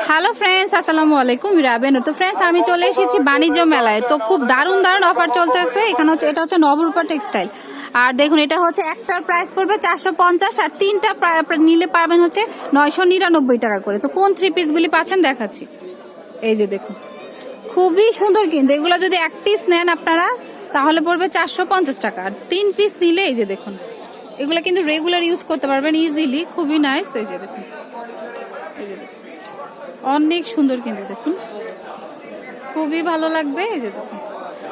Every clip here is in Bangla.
হ্যালো ফ্রেন্ডস, আসসালামু আলাইকুম। রাবেনু। তো ফ্রেন্ডস, আমি চলে এসেছি বাণিজ্য মেলায়। তো খুব দারুণ দারুণ অফার চলতেছে এখানে। এটা হচ্ছে নবরূপা টেক্সটাইল। আর দেখুন, এটা হচ্ছে একটার প্রাইস পড়বে 450 আর তিনটা নিলে পারবেন হচ্ছে 999 টাকা করে। তো কোন থ্রি পিসগুলি পাচ্ছেন দেখাচ্ছি। এই যে দেখুন, খুবই সুন্দর কিন্তু। এগুলো যদি এক পিস নেন আপনারা তাহলে পড়বে 450 টাকা। আর 3 পিস নিলে এই যে দেখুন, এগুলো কিন্তু রেগুলার ইউজ করতে পারবেন ইজিলি। খুবই নাইস। এই যে দেখুন, অনেক সুন্দর কিন্তু। দেখুন, খুবই ভালো লাগবে। এই যে দেখুন,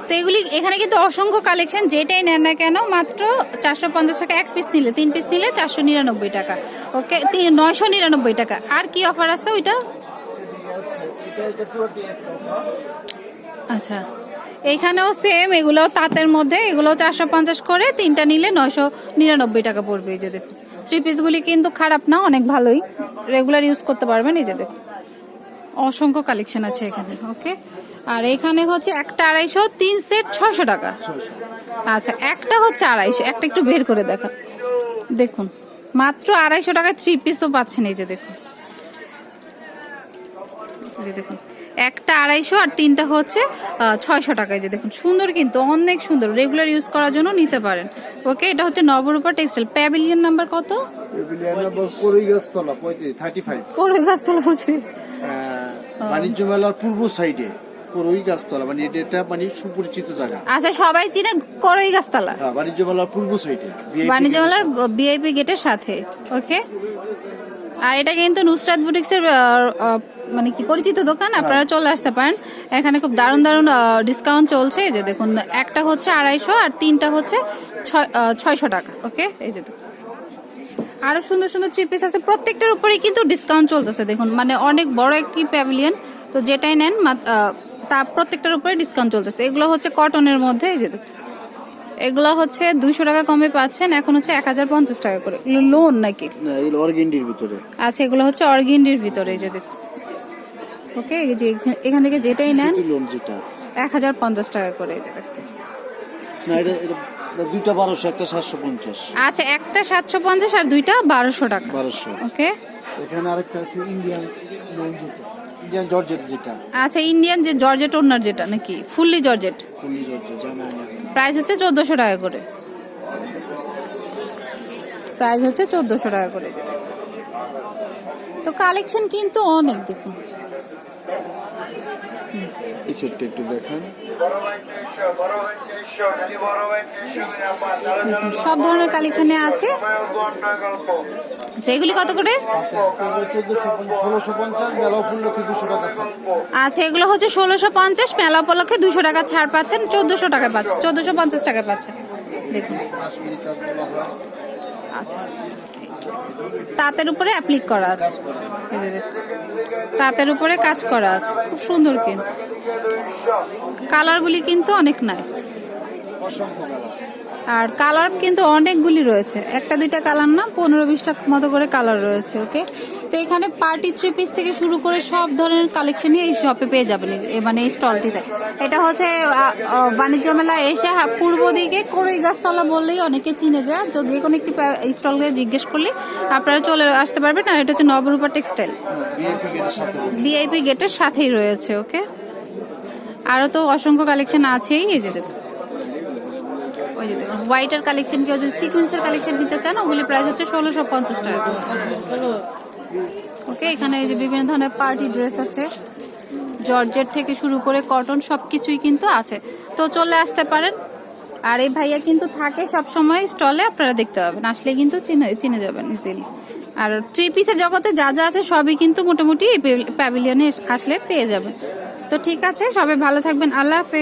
তো এগুলি এখানে কিন্তু অসংখ্য কালেকশন। যেটাই নেন না কেন মাত্র 450 টাকা। এক পিস নিলে, 3 পিস নিলে 499 টাকা। ওকে, 999 টাকা। আর কি অফার আছে ওইটা? আচ্ছা, এখানেও সেম। এগুলো তাঁতের মধ্যে, এগুলো 450 করে। তিনটা নিলে 999 টাকা পড়বে। এই যে দেখুন, থ্রি পিসগুলি কিন্তু খারাপ না, অনেক ভালোই, রেগুলার ইউজ করতে পারবেন। এই যে দেখুন, অসংখ্য কালেকশন আছে এখানে। ওকে, আর এখানে হচ্ছে একটা 250, 3 সেট 600 টাকা। আচ্ছা, একটা হচ্ছে 250, একটা একটু বের করে দেখা। দেখুন, মাত্র 250 টাকায় থ্রি পিসও পাচ্ছেন। এই যে দেখুন, দেখুন, একটা 250 আর তিনটা হচ্ছে 600 টাকায়। যে দেখুন, সুন্দর কিন্তু, অনেক সুন্দর, রেগুলার ইউজ করার জন্য নিতে পারেন। ওকে, এটা হচ্ছে নবরূপা টেক্সটাইল। প্যাভিলিয়ন নাম্বার কত? Pavilion number Koraigachhtala 35। কোরইগাছতলা বুঝি, বাণিজ্য মেলার পূর্ব সাইডে কোরইগাছতলা, মানে এটা মানে সুপরিচিত জায়গা। আচ্ছা, সবাই চিনে কোরইগাছতলা। হ্যাঁ, বাণিজ্য মেলার পূর্ব সাইডে, বাণিজ্য মেলার ভিআইপি গেটের সাথে। ওকে, আর এটা কিন্তু নুসরাত বুটিক্সের মানে কি পরিচিত দোকান। আপনারা চলে আসতে পারেন, এখানে খুব দারুণ দারুণ ডিসকাউন্ট চলছে। এই যে দেখুন, একটা হচ্ছে 250 আর তিনটা হচ্ছে 600 টাকা। ওকে, এই যে দেখুন, আরো সুন্দর সুন্দর থ্রি পিস আছে। প্রত্যেকটার উপরেই কিন্তু ডিসকাউন্ট চলতেছে। দেখুন, মানে অনেক বড় একটি প্যাভিলিয়ন। তো যেটাই নেন তার প্রত্যেকটার উপরে ডিসকাউন্ট চলতেছে। এগুলো হচ্ছে কটনের মধ্যে। এই যে দেখুন, এগুলো হচ্ছে 200 টাকা কমে পাচ্ছেন। এখন হচ্ছে 1050 টাকা করে। লোন নাকি? না, এগুলো অর্গেন্ডির ভিতরে। আচ্ছা, এগুলো হচ্ছে অর্গেন্ডির ভিতরে। এই যে দেখুন, ওকে, এই যে এখান থেকে যেটাই নেন লোন যেটা 1050 টাকা করে। এই যে দেখুন, না, এটা দুইটা 1200, একটা 750। আচ্ছা, একটা 750 আর দুইটা 1200 টাকা। 1200। ওকে, এখানে আরেকটা আছে ইন্ডিয়ান লোন যেটা, ইন্ডিয়ান জর্জেট যেটা। আচ্ছা, ইন্ডিয়ান যে জর্জেট ওনার যেটা নাকি ফুললি জর্জেট, ফুললি জর্জেট জানা না। প্রাইস হচ্ছে 1400 টাকা করে। প্রাইস হচ্ছে 1400 টাকা করে। যে দেখুন, তো কালেকশন কিন্তু অনেক। দেখুন, এই সেটটা একটু দেখেন। সব ধরনের কালেকশনে আছে। এগুলি কত করে? 1650, মেলা উপলক্ষে 200 টাকা ছাড়। আচ্ছা, এগুলো হচ্ছে 1650, মেলা উপলক্ষে 200 টাকা ছাড় পাচ্ছেন। 1400 টাকা পাচ্ছেন, 1450 টাকা পাচ্ছেন। দেখুন, আচ্ছা, তাঁতের উপরে অ্যাপ্লিক করা আছে। তাঁতের উপরে কাজ করা আছে, খুব সুন্দর কিন্তু। কালারগুলি কিন্তু অনেক নাইস। আর কালার কিন্তু অনেকগুলি রয়েছে, একটা দুইটা কালার না, 15-20টা মতো করে কালার রয়েছে। ওকে, তো এখানে পার্টি থ্রি পিস থেকে শুরু করে সব ধরনের কালেকশনই এই শপে পেয়ে যাবেন, মানে এই স্টলটিতে। এটা হচ্ছে বাণিজ্য মেলা এসে পূর্ব দিকে কোরইগাছতলা বললেই অনেকে চিনে যায়। তো যে কোনো একটি স্টলকে জিজ্ঞেস করলে আপনারা চলে আসতে পারবেন। আর এটা হচ্ছে নবরূপা টেক্সটাইল, ভিআইপি গেটের সাথেই রয়েছে। ওকে, আরো তো অসংখ্য কালেকশন আছেই। এই যে দেখুন, ওই যে দেখুন, হোয়াইটের কালেকশন, কেউ যদি সিকোয়েন্সের কালেকশন নিতে চান ওগুলি প্রাইস হচ্ছে 1650 টাকা। ওকে, এখানে এই যে বিভিন্ন ধরনের পার্টি ড্রেস আছে, জর্জেট থেকে শুরু করে কটন সবকিছুই কিন্তু আছে। তো চলে আসতে পারেন। আর এই ভাইয়া কিন্তু থাকে সব সময় স্টলে, আপনারা দেখতে পাবেন, আসলে কিন্তু চিনে যাবেন ইজিলি। আর থ্রি পিসের জগতে যা যা আছে সবই কিন্তু মোটামুটি প্যাভিলিয়নে আসলে পেয়ে যাবেন। তো ঠিক আছে, সবাই ভালো থাকবেন। আল্লাহ হাফেজ।